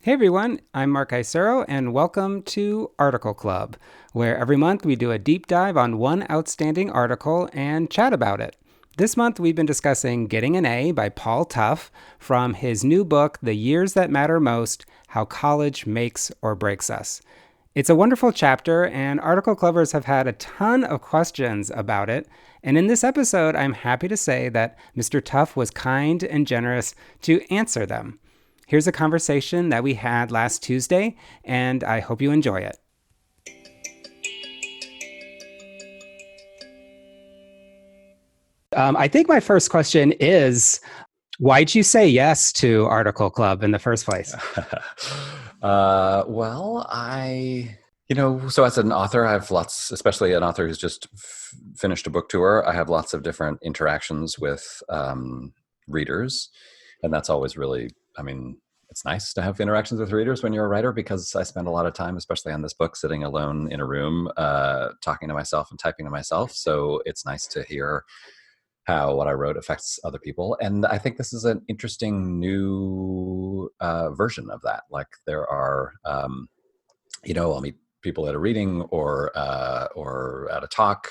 Hey everyone, I'm Mark Isero, and welcome to Article Club, where every month we do a deep dive on one outstanding article and chat about it. This month we've been discussing Getting an A by Paul Tough from his new book, The Years That Matter Most: How College Makes or Breaks Us. It's a wonderful chapter, and Article Clubbers have had a ton of questions about it. And in this episode, I'm happy to say that Mr. Tough was kind and generous to answer them. Here's a conversation that we had last Tuesday, and I hope you enjoy it. I think my first question is, why'd you say yes to Article Club in the first place? Well, so as an author, I have lots, especially an author who's just finished a book tour, I have lots of different interactions with readers. And that's always really, I mean, it's nice to have interactions with readers when you're a writer because I spend a lot of time, especially on this book, sitting alone in a room, talking to myself and typing to myself. So it's nice to hear how what I wrote affects other people. And I think this is an interesting new version of that. Like there are, I'll meet people at a reading or at a talk,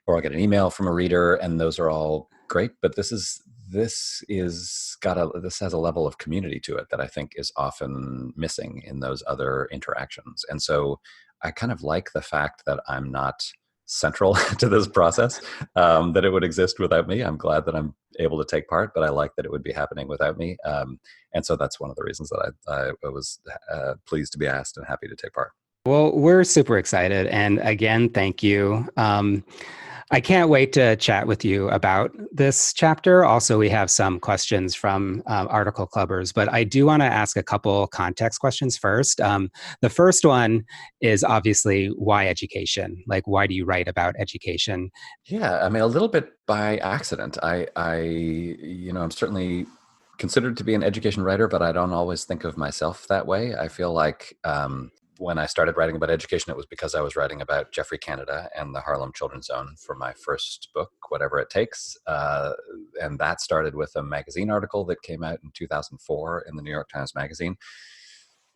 or I'll get an email from a reader, and those are all great. But this has a level of community to it that I think is often missing in those other interactions. And so I kind of like the fact that I'm not central to this process, that it would exist without me. I'm glad that I'm able to take part, but I like that it would be happening without me. And so that's one of the reasons that I was pleased to be asked and happy to take part. Well, we're super excited. And again, thank you. I can't wait to chat with you about this chapter. Also, we have some questions from article clubbers, but I do want to ask a couple context questions first. The first one is obviously why education? Like, why do you write about education? Yeah, I mean, a little bit by accident. I'm certainly considered to be an education writer, but I don't always think of myself that way. I feel like when I started writing about education, it was because I was writing about Geoffrey Canada and the Harlem Children's Zone for my first book, Whatever It Takes. And that started with a magazine article that came out in 2004 in the New York Times Magazine.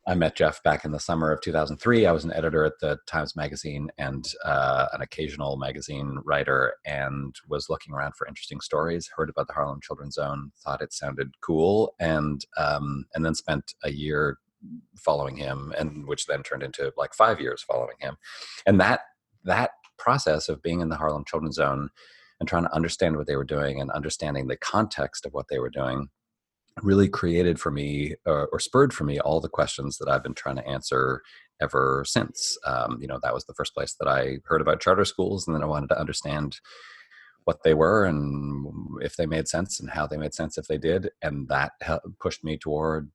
I met Jeff back in the summer of 2003. I was an editor at the Times Magazine and an occasional magazine writer, and was looking around for interesting stories. Heard about the Harlem Children's Zone, thought it sounded cool, and then spent a year following him, and which then turned into like 5 years following him. And that process of being in the Harlem Children's Zone and trying to understand what they were doing and understanding the context of what they were doing really created for me, or spurred for me, all the questions that I've been trying to answer ever since. That was the first place that I heard about charter schools, and then I wanted to understand what they were and if they made sense and how they made sense if they did. And that pushed me toward,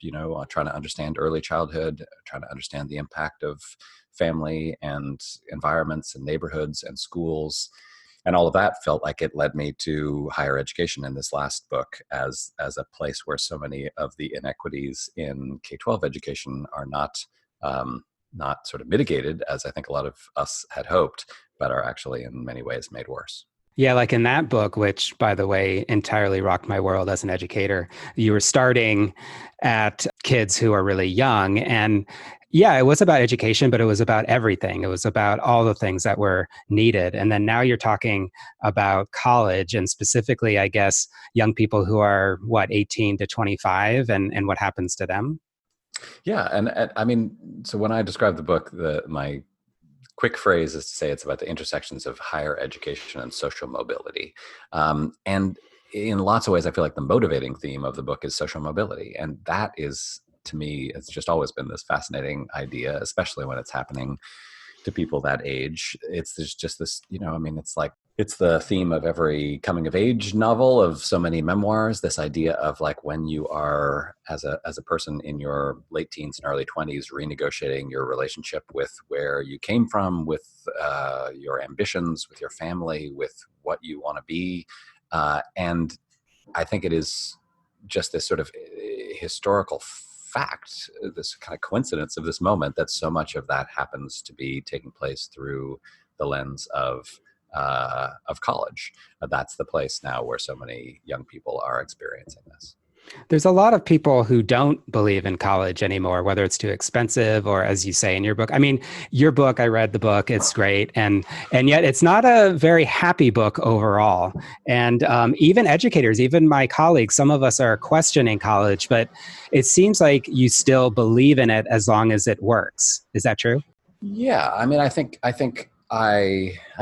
trying to understand early childhood, trying to understand the impact of family and environments and neighborhoods and schools. And all of that felt like it led me to higher education in this last book as a place where so many of the inequities in K-12 education are not sort of mitigated, as I think a lot of us had hoped, but are actually in many ways made worse. Yeah, like in that book, which by the way, entirely rocked my world as an educator, you were starting at kids who are really young. And yeah, it was about education, but it was about everything. It was about all the things that were needed. And then now you're talking about college and specifically, I guess, young people who are what, 18 to 25 and what happens to them. Yeah, and I mean, so when I describe the book, my quick phrase is to say it's about the intersections of higher education and social mobility. And in lots of ways, I feel like the motivating theme of the book is social mobility. And that is, to me, it's just always been this fascinating idea, especially when it's happening to people that age. There's just this, it's like, it's the theme of every coming of age novel, of so many memoirs, this idea of like when you are as a person in your late teens and early 20s renegotiating your relationship with where you came from, with your ambitions, with your family, with what you want to be. And I think it is just this sort of historical fact, this kind of coincidence of this moment, that so much of that happens to be taking place through the lens of college. That's the place now where so many young people are experiencing this. There's a lot of people who don't believe in college anymore, whether it's too expensive or, as you say in your book. I mean, your book, I read the book, it's great, and yet it's not a very happy book overall. And even educators, even my colleagues, some of us are questioning college, but it seems like you still believe in it as long as it works. Is that true? Yeah, I mean, I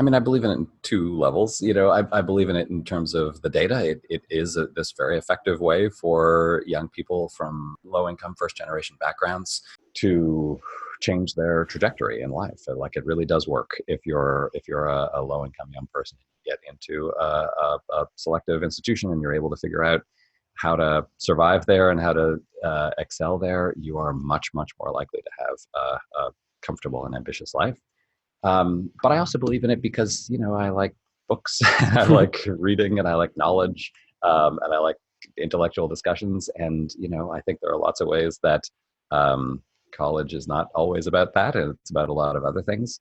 mean, I believe in it in two levels. You know, I believe in it in terms of the data. It is this very effective way for young people from low income, first generation backgrounds to change their trajectory in life. Like it really does work if you're a low income young person, you get into a selective institution and you're able to figure out how to survive there and how to excel there. You are much more likely to have a comfortable and ambitious life. But I also believe in it because, you know, I like books, I like reading, and I like knowledge, and I like intellectual discussions. And, you know, I think there are lots of ways that um, college is not always about that, and it's about a lot of other things.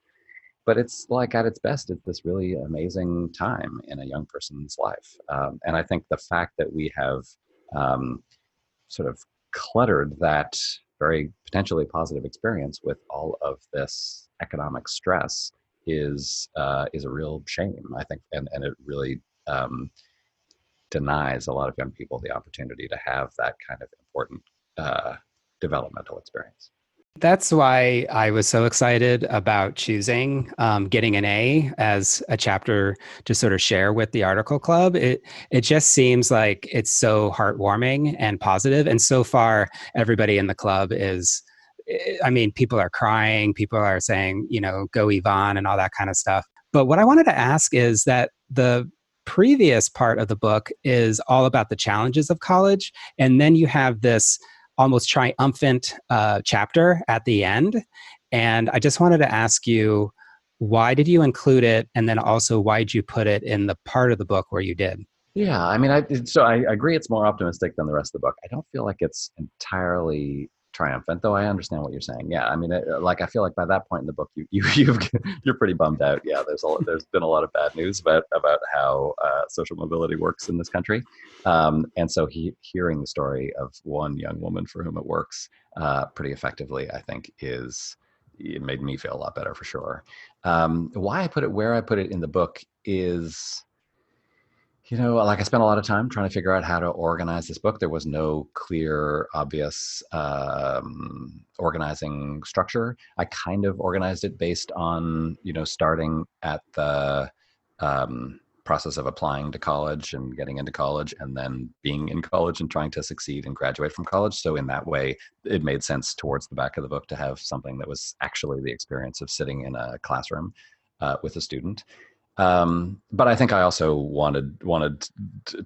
But it's like at its best, it's this really amazing time in a young person's life. And I think the fact that we have um, sort of cluttered that very potentially positive experience with all of this economic stress is a real shame, I think, and it really um, denies a lot of young people the opportunity to have that kind of important uh, developmental experience. That's why I was so excited about choosing getting an A as a chapter to sort of share with the article club. It just seems like it's so heartwarming and positive, and so far everybody in the club is. I mean, people are crying, people are saying, you know, go Yvonne and all that kind of stuff. But what I wanted to ask is that the previous part of the book is all about the challenges of college, and then you have this almost triumphant chapter at the end. And I just wanted to ask you, why did you include it? And then also, why did you put it in the part of the book where you did? Yeah, I mean, I agree. It's more optimistic than the rest of the book. I don't feel like it's entirely triumphant, though. I understand what you're saying. Yeah, I mean, like I feel like by that point in the book, you're pretty bummed out. Yeah, there's been a lot of bad news about how social mobility works in this country, and so hearing the story of one young woman for whom it works pretty effectively, I think it made me feel a lot better for sure. Why I put it where I put it in the book is, you know, like I spent a lot of time trying to figure out how to organize this book. There was no clear, obvious organizing structure. I kind of organized it based on, you know, starting at the process of applying to college and getting into college, and then being in college and trying to succeed and graduate from college. So in that way, it made sense towards the back of the book to have something that was actually the experience of sitting in a classroom with a student. But I think I also wanted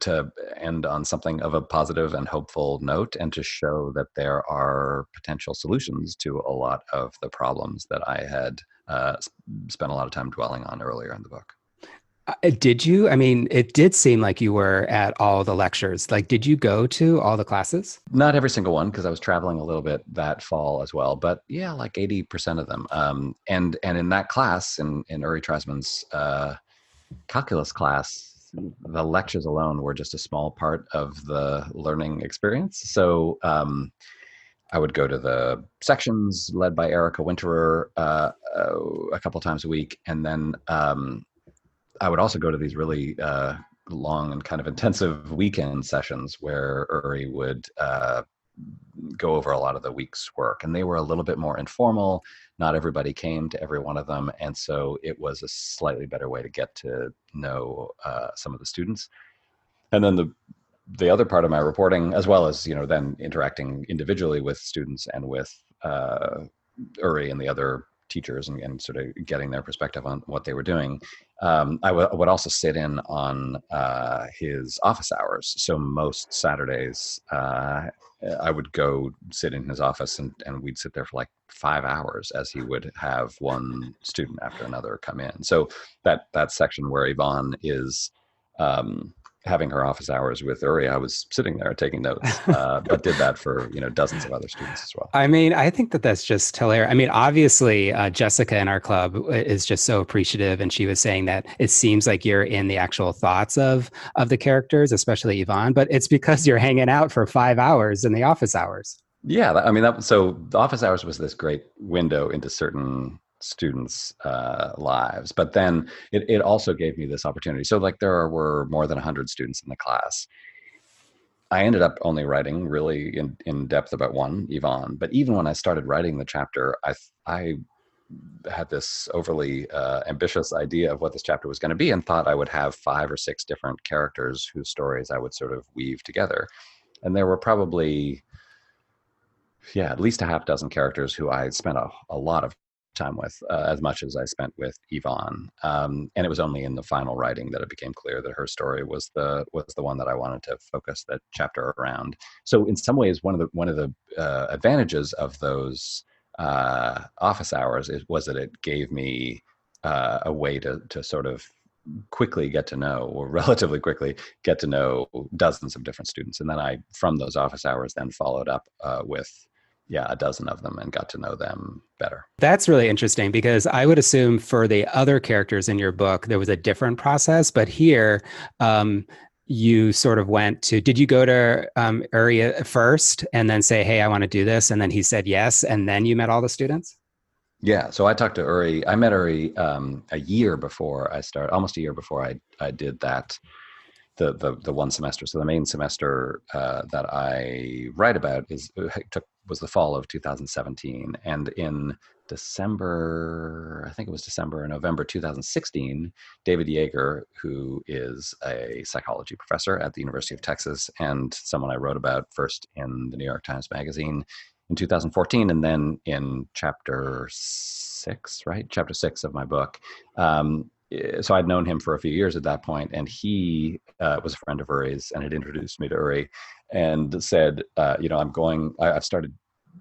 to end on something of a positive and hopeful note, and to show that there are potential solutions to a lot of the problems that I had spent a lot of time dwelling on earlier in the book. Did you? I mean, it did seem like you were at all the lectures. Like, did you go to all the classes? Not every single one, because I was traveling a little bit that fall as well, but yeah, like 80% of them. And in that class, in Uri Treisman's calculus class, the lectures alone were just a small part of the learning experience. So I would go to the sections led by Erica Winterer a couple times a week, and then I would also go to these really long and kind of intensive weekend sessions where Uri would go over a lot of the week's work, and they were a little bit more informal. Not everybody came to every one of them, and so it was a slightly better way to get to know some of the students. And then the other part of my reporting, as well as, you know, then interacting individually with students and with Uri and the other teachers, and sort of getting their perspective on what they were doing. Would also sit in on his office hours. So most Saturdays, I would go sit in his office, and we'd sit there for like 5 hours as he would have one student after another come in. So that section where Yvonne is having her office hours with Uri, I was sitting there taking notes, but did that for, dozens of other students as well. I mean, I think that that's just hilarious. I mean, obviously, Jessica in our club is just so appreciative, and she was saying that it seems like you're in the actual thoughts of the characters, especially Yvonne, but it's because you're hanging out for 5 hours in the office hours. Yeah, I mean, so the office hours was this great window into certain students' lives, but then it also gave me this opportunity. So like there were more than 100 students in the class. I ended up only writing really in depth about one, Yvonne. But even when I started writing the chapter, I had this overly ambitious idea of what this chapter was going to be, and thought I would have 5 or 6 different characters whose stories I would sort of weave together. And there were probably, yeah, at least a half dozen characters who I spent a lot of time with, as much as I spent with Yvonne. And it was only in the final writing that it became clear that her story was the one that I wanted to focus that chapter around. So in some ways, one of the advantages of those office hours was that it gave me a way to sort of quickly get to know, or relatively quickly get to know, dozens of different students. And then I, from those office hours, then followed up with a dozen of them and got to know them better. That's really interesting because I would assume for the other characters in your book, there was a different process. But here, you sort of went to, did you go to Uri first and then say, hey, I want to do this? And then he said yes. And then you met all the students? Yeah. So I talked to Uri. I met Uri a year before I started, almost a year before I did that. The one semester. So the main semester that I write about was the fall of 2017, and in December, I think it was December or November 2016, David Yeager, who is a psychology professor at the University of Texas and someone I wrote about first in the New York Times Magazine in 2014, and then in chapter 6 of my book. So I'd known him for a few years at that point, and he was a friend of Uri's and had introduced me to Uri and said, I've started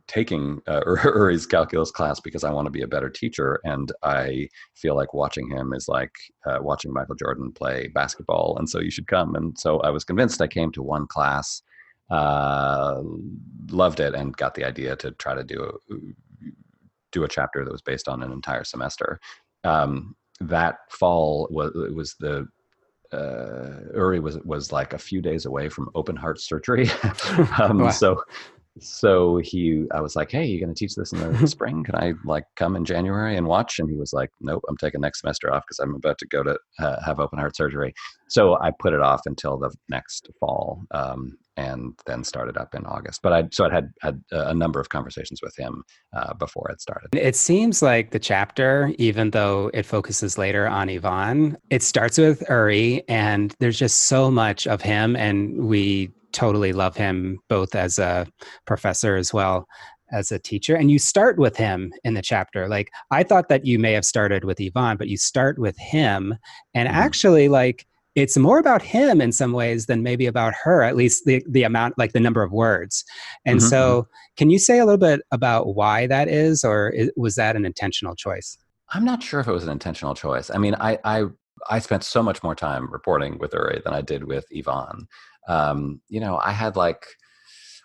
taking Uri's calculus class because I want to be a better teacher. And I feel like watching him is like watching Michael Jordan play basketball. And so you should come. And so I was convinced. I came to one class, loved it, and got the idea to try to do a chapter that was based on an entire semester. That fall Uri was like a few days away from open heart surgery. Wow. So I was like, hey, you going to teach this in the spring? Can I like come in January and watch? And he was like, nope, I'm taking next semester off because I'm about to go to have open heart surgery. So I put it off until the next fall, and then started up in August. But I'd had a number of conversations with him before it started. It seems like the chapter, even though it focuses later on Yvonne, it starts with Uri, and there's just so much of him, and we totally love him both as a professor as well as a teacher. And you start with him in the chapter. Like, I thought that you may have started with Yvonne, but you start with him, and actually, like, it's more about him in some ways than maybe about her, at least the amount, like the number of words. And so can you say a little bit about why that is, or was that an intentional choice? I'm not sure if it was an intentional choice. I mean, I spent so much more time reporting with Uri than I did with Yvonne. I had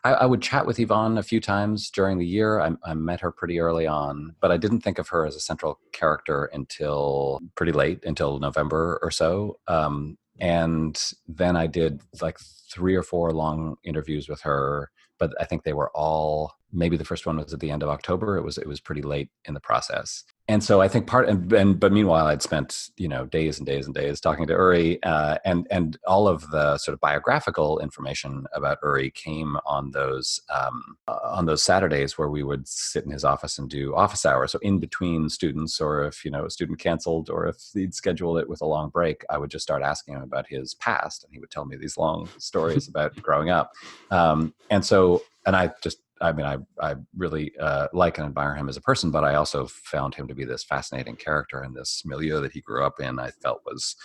I would chat with Yvonne a few times during the year. I met her pretty early on, but I didn't think of her as a central character until pretty late, until November or so. And then I did like 3 or 4 long interviews with her, but I think they were all, maybe the first one was at the end of October. It was pretty late in the process. And so I think but meanwhile, I'd spent, days and days and days talking to Uri, and all of the sort of biographical information about Uri came on those Saturdays where we would sit in his office and do office hours. So in between students, or if, a student canceled, or if he'd scheduled it with a long break, I would just start asking him about his past, and he would tell me these long stories about growing up. I really like and admire him as a person, but I also found him to be this fascinating character in this milieu that he grew up in. I felt was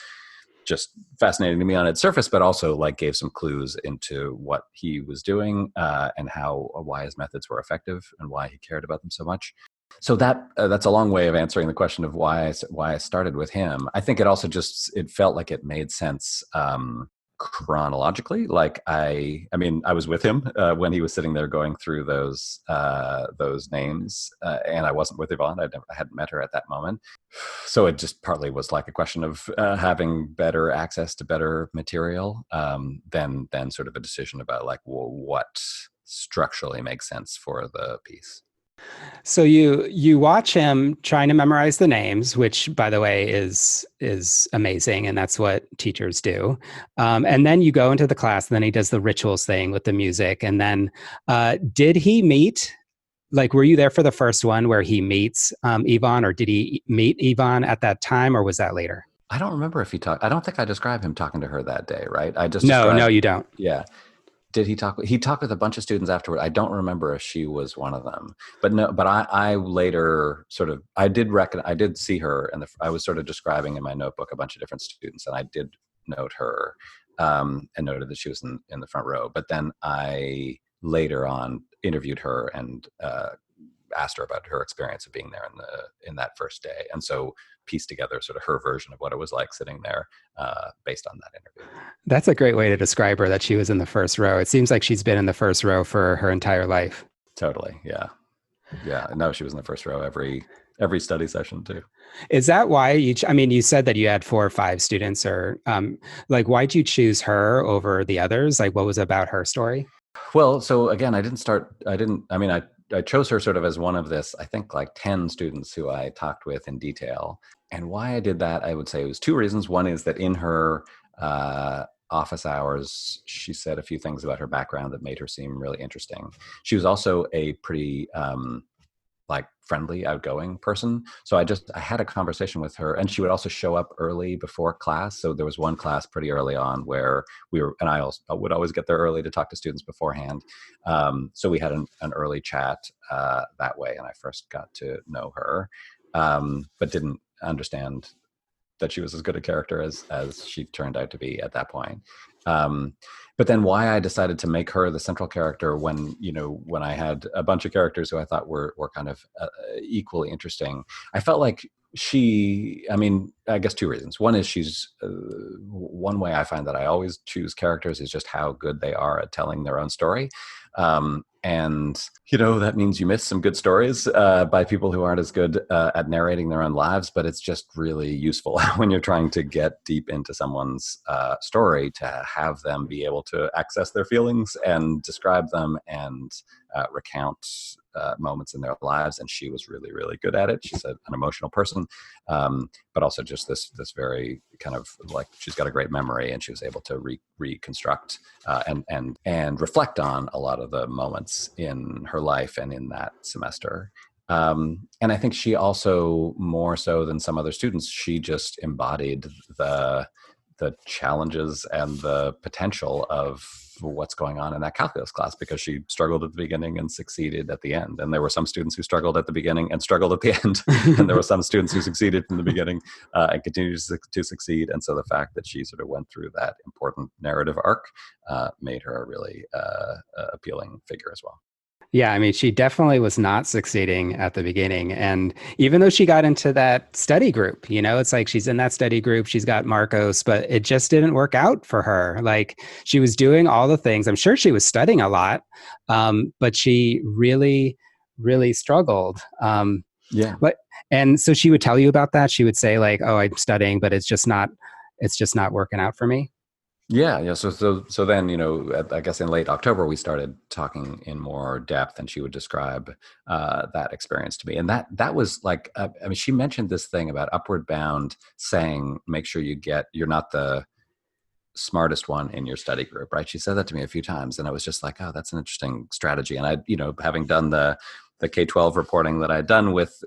just fascinating to me on its surface, but also like gave some clues into what he was doing and why his methods were effective and why he cared about them so much. So that's a long way of answering the question of why I started with him. I think it also it felt like it made sense. chronologically. Like I mean, I was with him when he was sitting there going through those names, and I wasn't with Yvonne. I hadn't met her at that moment, so it just partly was like a question of having better access to better material than sort of a decision about like, well, what structurally makes sense for the piece. So you watch him trying to memorize the names, which by the way is amazing, and that's what teachers do. And then you go into the class, and then he does the rituals thing with the music. And then did he meet? Like, were you there for the first one where he meets Yvonne, or did he meet Yvonne at that time, or was that later? I don't remember if he talked. I don't think I described him talking to her that day, right? I just No, no, described, you don't. yeah. Did he talk? He talked with a bunch of students afterward. I don't remember if she was one of them, but no. But I later sort of I did reckon I did see her, and I was sort of describing in my notebook a bunch of different students, and I did note her and noted that she was in the front row. But then I later on interviewed her and asked her about her experience of being there in that first day, and so pieced together sort of her version of what it was like sitting there based on that interview. That's a great way to describe her, that she was in the first row. It seems like she's been in the first row for her entire life. Totally, yeah. Yeah, no, she was in the first row every study session too. Is that why I mean, you said that you had 4 or 5 students, or like, why'd you choose her over the others? Like, what was about her story? Well, so again, I mean, I chose her sort of as one of this, I think like 10 students who I talked with in detail. And why I did that, I would say it was 2 reasons. One is that in her office hours, she said a few things about her background that made her seem really interesting. She was also a pretty like friendly, outgoing person. So I had a conversation with her, and she would also show up early before class. So there was one class pretty early on where and I would always get there early to talk to students beforehand. So we had an early chat that way, and I first got to know her, but didn't understand that she was as good a character as she turned out to be at that point. Um, but then why I decided to make her the central character when I had a bunch of characters who I thought were kind of equally interesting, I felt like I mean, I guess 2 reasons. One is she's one way I find that I always choose characters is just how good they are at telling their own story. And, that means you miss some good stories by people who aren't as good at narrating their own lives, but it's just really useful when you're trying to get deep into someone's story to have them be able to access their feelings and describe them and recount moments in their lives. And she was really, really good at it. She's an emotional person, but also just this very kind of like, she's got a great memory, and she was able to reconstruct and reflect on a lot of the moments in her life and in that semester. And I think she also, more so than some other students, she just embodied the challenges and the potential of what's going on in that calculus class, because she struggled at the beginning and succeeded at the end. And there were some students who struggled at the beginning and struggled at the end. And there were some students who succeeded from the beginning and continued to succeed. And so the fact that she sort of went through that important narrative arc made her a really appealing figure as well. Yeah, I mean, she definitely was not succeeding at the beginning. And even though she got into that study group, it's like she's in that study group, she's got Marcos, but it just didn't work out for her. Like, she was doing all the things. I'm sure she was studying a lot, but she really, really struggled. Yeah. And so she would tell you about that. She would say like, "Oh, I'm studying, but it's just not working out for me." Yeah. So then, I guess in late October we started talking in more depth, and she would describe that experience to me. And that was like, I mean, she mentioned this thing about Upward Bound saying, make sure you're not the smartest one in your study group, right? She said that to me a few times, and I was just like, oh, that's an interesting strategy. And I, having done the K-12 reporting that I'd done with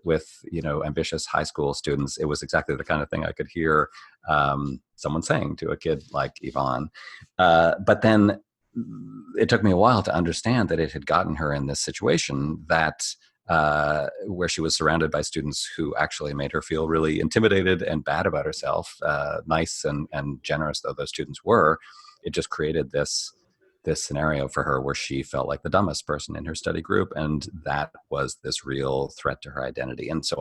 ambitious high school students, it was exactly the kind of thing I could hear someone saying to a kid like Yvonne. But then it took me a while to understand that it had gotten her in this situation that where she was surrounded by students who actually made her feel really intimidated and bad about herself, nice and generous though those students were. It just created this this scenario for her where she felt like the dumbest person in her study group, and that was this real threat to her identity. And so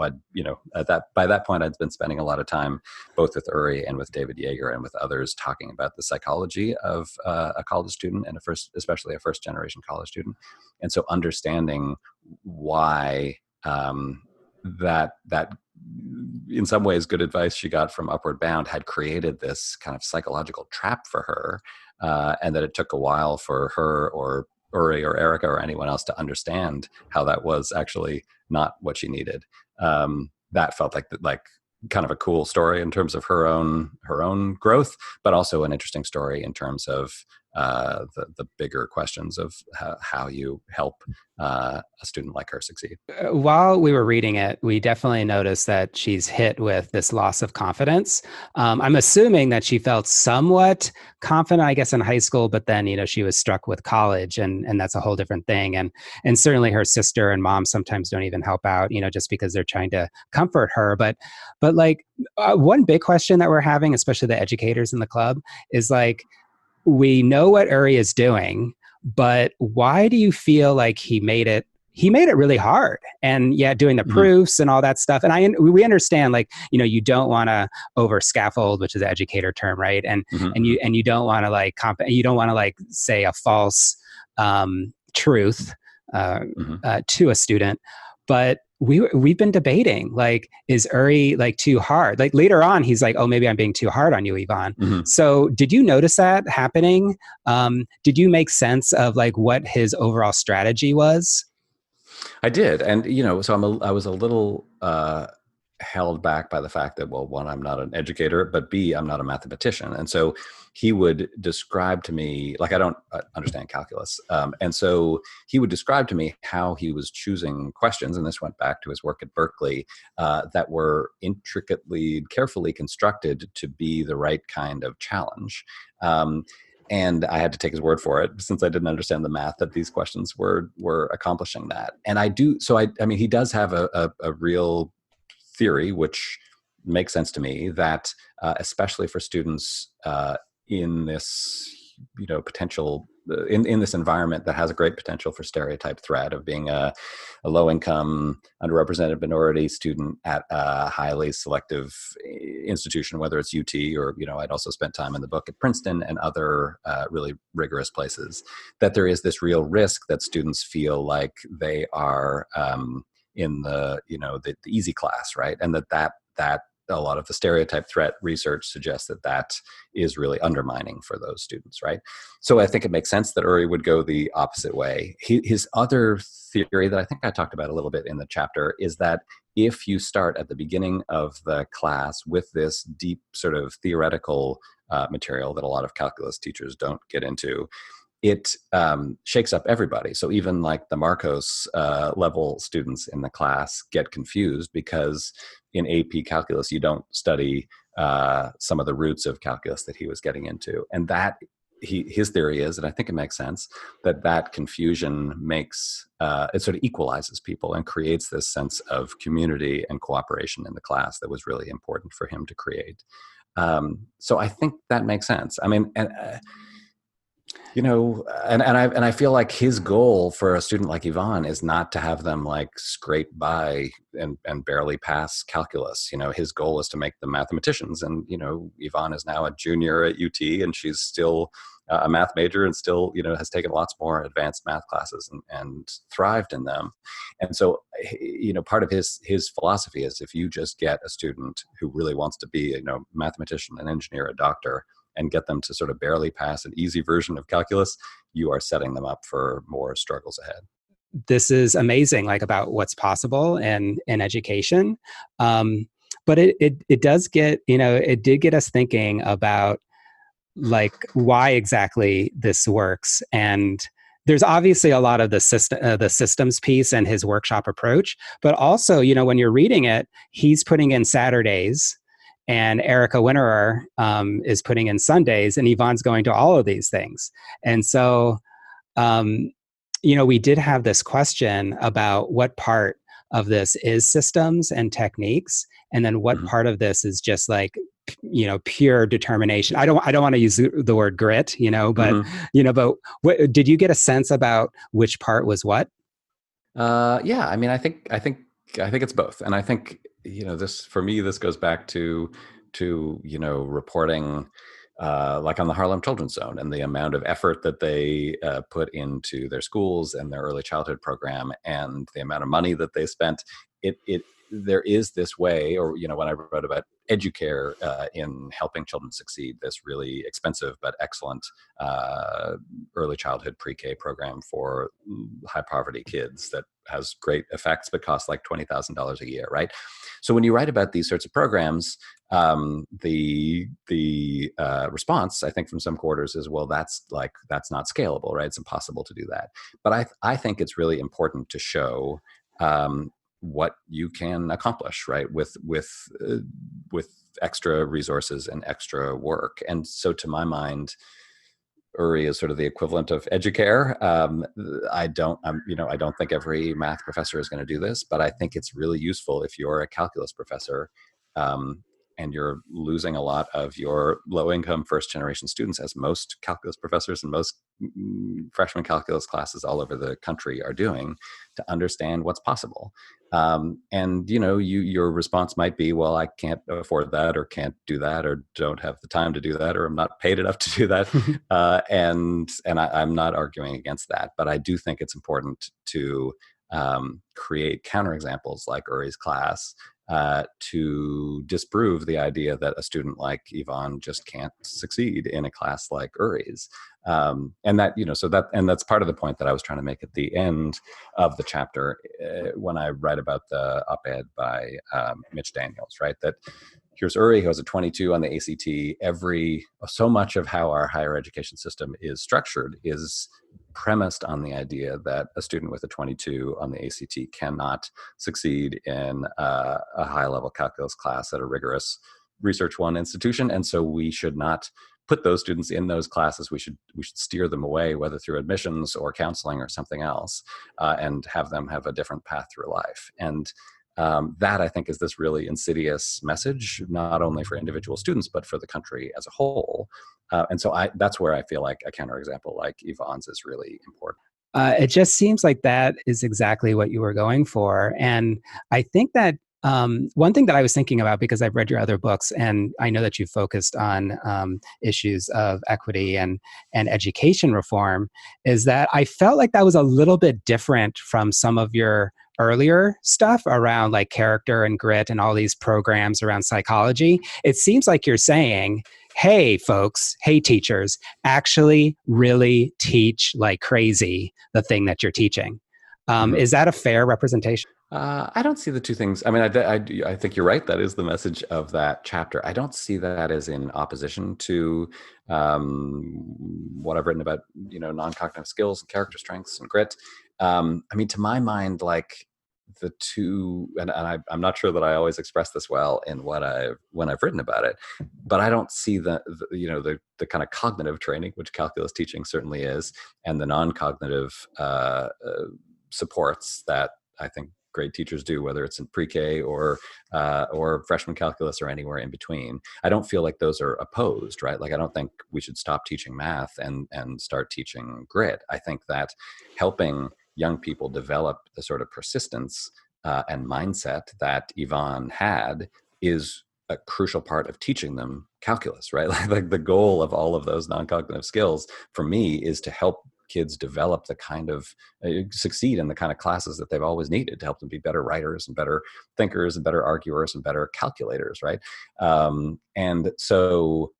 by that point, I'd been spending a lot of time both with Uri and with David Yeager and with others talking about the psychology of a college student, and especially a first generation college student. And so understanding why that in some ways good advice she got from Upward Bound had created this kind of psychological trap for her, and that it took a while for her or Uri or Erica or anyone else to understand how that was actually not what she needed. That felt like kind of a cool story in terms of her own growth, but also an interesting story in terms of the bigger questions of how you help a student like her succeed. While we were reading it, we definitely noticed that she's hit with this loss of confidence. I'm assuming that she felt somewhat confident, I guess, in high school, but then, she was struck with college, and that's a whole different thing. And certainly her sister and mom sometimes don't even help out, just because they're trying to comfort her. But like one big question that we're having, especially the educators in the club, is like, we know what Uri is doing, but why do you feel like he made it really hard? And doing the proofs and all that stuff. And we understand, like, you don't want to over scaffold, which is an educator term, right? And you don't want to say a false truth to a student. But we've been debating, like, is Uri like too hard? Like later on, he's like, oh, maybe I'm being too hard on you, Yvonne. So did you notice that happening? Did you make sense of like what his overall strategy was? I did. And, so I was a little held back by the fact that, well, one, I'm not an educator, but B, I'm not a mathematician. And so he would describe to me, like, I don't understand calculus. And so he would describe to me how he was choosing questions, and this went back to his work at Berkeley, that were intricately, carefully constructed to be the right kind of challenge. And I had to take his word for it, since I didn't understand the math, that these questions were accomplishing that. And I do. So I mean, he does have a real theory, which makes sense to me, that especially for students in this potential in this environment that has a great potential for stereotype threat of being a low-income, underrepresented minority student at a highly selective institution, whether it's UT or, I'd also spent time in the book at Princeton and other really rigorous places, that there is this real risk that students feel like they are in the easy class, right? And that a lot of the stereotype threat research suggests that is really undermining for those students, right? So I think it makes sense that Uri would go the opposite way. His other theory that I think I talked about a little bit in the chapter is that if you start at the beginning of the class with this deep sort of theoretical material that a lot of calculus teachers don't get into, it shakes up everybody. So even like the Marcos level students in the class get confused, because in AP calculus, you don't study some of the roots of calculus that he was getting into. And that his theory is, and I think it makes sense, that confusion makes, it sort of equalizes people and creates this sense of community and cooperation in the class that was really important for him to create. So I think that makes sense. I mean, and I feel like his goal for a student like Yvonne is not to have them like scrape by and barely pass calculus. His goal is to make them mathematicians. And, Yvonne is now a junior at UT, and she's still a math major and still, has taken lots more advanced math classes and thrived in them. And so, part of his philosophy is, if you just get a student who really wants to be, mathematician, an engineer, a doctor, and get them to sort of barely pass an easy version of calculus, you are setting them up for more struggles ahead. This is amazing, like, about what's possible in education. But it does get, it did get us thinking about like why exactly this works. And there's obviously a lot of the systems piece and his workshop approach, but also, when you're reading it, he's putting in Saturdays, and Erica Winterer is putting in Sundays, and Yvonne's going to all of these things. And so, we did have this question about what part of this is systems and techniques, and then what Mhm. part of this is just like, pure determination. I don't want to use the word grit, but Mhm. but did you get a sense about which part was what? Yeah, I mean, I think it's both, and I think this for me this goes back to reporting, like on the Harlem Children's Zone and the amount of effort that they put into their schools and their early childhood program and the amount of money that they spent. It there is this way, or when I wrote about Educare in helping children succeed, this really expensive but excellent uh, early childhood pre-K program for high poverty kids that has great effects but costs like $20,000 a year, right? So when you write about these sorts of programs, the response I think from some quarters is, well, that's not scalable, right? It's impossible to do that. But I think it's really important to show what you can accomplish, right, with extra resources and extra work. And so, to my mind, URI is sort of the equivalent of Educare. I don't think every math professor is going to do this, but I think it's really useful if you're a calculus professor, um, and you're losing a lot of your low-income first-generation students, as most calculus professors and most freshman calculus classes all over the country are doing, to understand what's possible. And your response might be, well, I can't afford that, or can't do that, or don't have the time to do that, or I'm not paid enough to do that. I'm not arguing against that, but I do think it's important to create counterexamples like Uri's class, to disprove the idea that a student like Yvonne just can't succeed in a class like Uri's. And that, that's part of the point that I was trying to make at the end of the chapter, when I write about the op-ed by Mitch Daniels, right? That here's Uri, who has a 22 on the ACT. So much of how our higher education system is structured is premised on the idea that a student with a 22 on the ACT cannot succeed in a high-level calculus class at a rigorous Research One institution, and so we should not put those students in those classes. We should steer them away, whether through admissions or counseling or something else, and have them have a different path through life. And that, I think, is this really insidious message, not only for individual students, but for the country as a whole. And so that's where I feel like a counterexample like Yvonne's is really important. It just seems like that is exactly what you were going for. And I think that one thing that I was thinking about, because I've read your other books and I know that you focused on issues of equity and education reform, is that I felt like that was a little bit different from some of your earlier stuff around like character and grit and all these programs around psychology. It seems like you're saying, hey, folks, hey, teachers, actually really teach like crazy the thing that you're teaching. Mhm. Is that a fair representation? I don't see the two things. I mean, I think you're right. That is the message of that chapter. I don't see that as in opposition to what I've written about, non-cognitive skills and character strengths and grit. I mean, to my mind, like the two, I'm not sure that I always express this well in when I've written about it, but I don't see the kind of cognitive training, which calculus teaching certainly is, and the non-cognitive supports that I think great teachers do, whether it's in pre-K or freshman calculus or anywhere in between. I don't feel like those are opposed, right? Like I don't think we should stop teaching math and start teaching grit. I think that helping young people develop the sort of persistence and mindset that Yvonne had is a crucial part of teaching them calculus, right? Like the goal of all of those non-cognitive skills for me is to help kids develop the kind of succeed in the kind of classes that they've always needed to help them be better writers and better thinkers and better arguers and better calculators, right? And so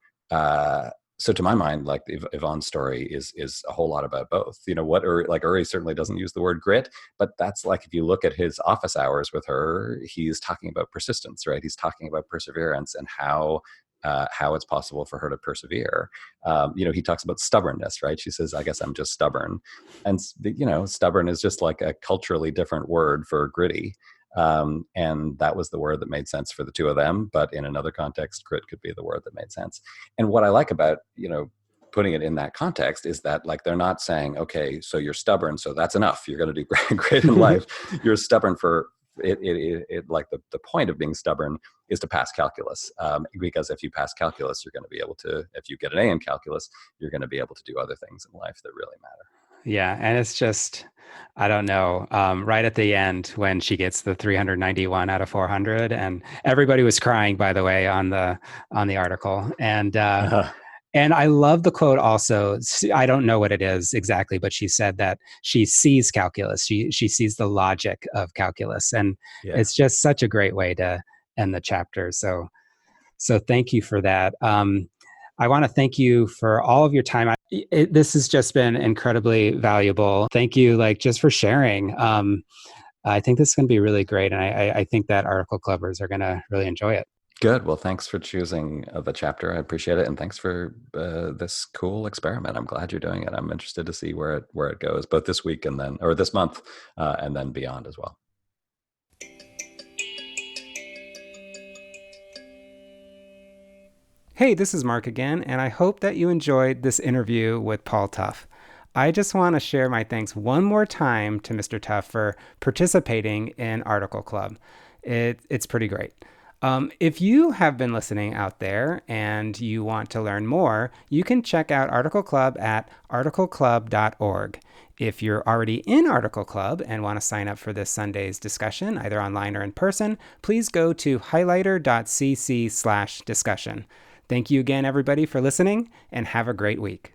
so to my mind, like Yvonne's story is a whole lot about both. Uri certainly doesn't use the word grit, but that's like, if you look at his office hours with her, he's talking about persistence, right? He's talking about perseverance and how it's possible for her to persevere. He talks about stubbornness, right? She says, I guess I'm just stubborn. And, stubborn is just like a culturally different word for gritty. And that was the word that made sense for the two of them. But in another context, grit could be the word that made sense. And what I like about, putting it in that context is that, like, they're not saying, okay, so you're stubborn, so that's enough. You're going to do great in life. You're stubborn for it like the point of being stubborn is to pass calculus, because if you pass calculus, you're going to be able to, if you get an A in calculus, you're going to be able to do other things in life that really matter. Yeah, and it's just, I don't know, right at the end when she gets the 391 out of 400, and everybody was crying, by the way, on the article, and I love the quote also. I don't know what it is exactly, but she said that she sees calculus. She sees the logic of calculus, and Yeah. it's just such a great way to end the chapter. So thank you for that. I want to thank you for all of your time. This has just been incredibly valuable. Thank you, like, just for sharing. I think this is going to be really great, and I think that article clubbers are going to really enjoy it. Good. Well, thanks for choosing the chapter. I appreciate it, and thanks for this cool experiment. I'm glad you're doing it. I'm interested to see where it goes, both this week and then, or this month, and then beyond as well. Hey, this is Mark again, and I hope that you enjoyed this interview with Paul Tough. I just want to share my thanks one more time to Mr. Tough for participating in Article Club. It's pretty great. If you have been listening out there and you want to learn more, you can check out Article Club at articleclub.org. If you're already in Article Club and want to sign up for this Sunday's discussion, either online or in person, please go to highlighter.cc/discussion. Thank you again, everybody, for listening, and have a great week.